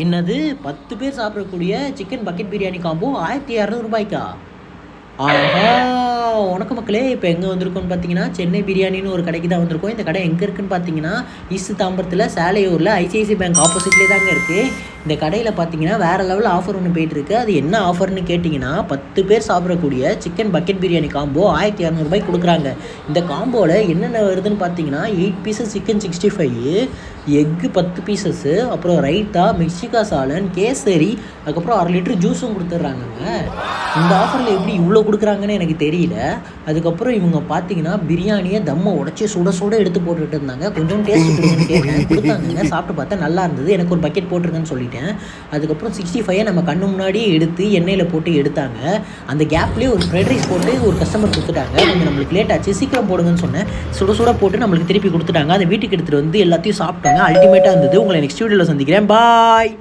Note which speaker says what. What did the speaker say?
Speaker 1: என்னது 10 பேர் சாப்பிடக்கூடிய சிக்கன் பக்கெட் பிரியாணி காம்போ 1200 ரூபாய்க்கா? ஆஹா! வணக்கம் மக்களே! இப்போ எங்கே வந்திருக்கோம்னு பார்த்தீங்கன்னா, சென்னை பிரியாணின்னு ஒரு கடைக்கு தான் வந்திருக்கோம். இந்த கடை எங்கே இருக்குன்னு பார்த்தீங்கன்னா, ஈஸ்ட் தாம்பரத்தில் சாலையூரில் ஐசிஐசி பேங்க் ஆப்போசிட்லேயே தாங்க இருக்குது. இந்த கடையில் பார்த்தீங்கன்னா, வேறு லெவல் ஆஃபர் ஒன்று போயிட்டுருக்கு. அது என்ன ஆஃபர்னு கேட்டிங்கன்னா, 10 பேர் சாப்பிடக்கூடிய சிக்கன் பக்கெட் பிரியாணி காம்போ 1200 கொடுக்குறாங்க. இந்த காம்போவில் என்னென்ன வருதுன்னு பார்த்தீங்கன்னா, 8 பீசஸ் சிக்கன் 65, எக்கு 10 பீசஸ்ஸு, அப்புறம் ரைத்தா, மெக்சிகா சாலன், கேசரி, அதுக்கப்புறம் 1/2 லிட்டர் ஜூஸும் கொடுத்துட்றாங்கங்க. இந்த ஆஃபரில் எப்படி இவ்வளோ கொடுக்குறாங்கன்னு எனக்கு தெரியல. அதுக்கப்புறம் இவங்க பார்த்தீங்கன்னா, பிரியாணியை தம்மை உடச்சி சுட சுட எடுத்து போட்டுட்டு இருந்தாங்க. கொஞ்சம் டேஸ்ட் கொடுங்கன்னு கேட்டேன், கொடுத்தாங்க. சாப்பிட்டு பார்த்தா நல்லா இருந்தது. எனக்கு ஒரு பக்கெட் போட்டிருங்கன்னு சொல்லிட்டேன். அதுக்கப்புறம் 65 நம்ம கண்ணு முன்னாடியே எடுத்து எண்ணெயில் போட்டு எடுத்தாங்க. அந்த கேப்லேயே ஒரு ஃப்ரைட் ரைஸ் போட்டு ஒரு கஸ்டமர் கொடுத்துட்டாங்க. கொஞ்சம் நம்மளுக்கு லேட் ஆச்சு, சீக்கிரம் போடுங்கன்னு சொன்னேன். சுட சுட போட்டு நம்மளுக்கு திருப்பி கொடுத்துட்டாங்க. அதை வீட்டுக்கு எடுத்துகிட்டு வந்து எல்லாத்தையும் சாப்பிட்டாங்க. அல்டிமேட்டாக இருந்தது. உங்களை நெக்ஸ்ட் வீடியோவில் சந்திக்கிறேன். பாய்.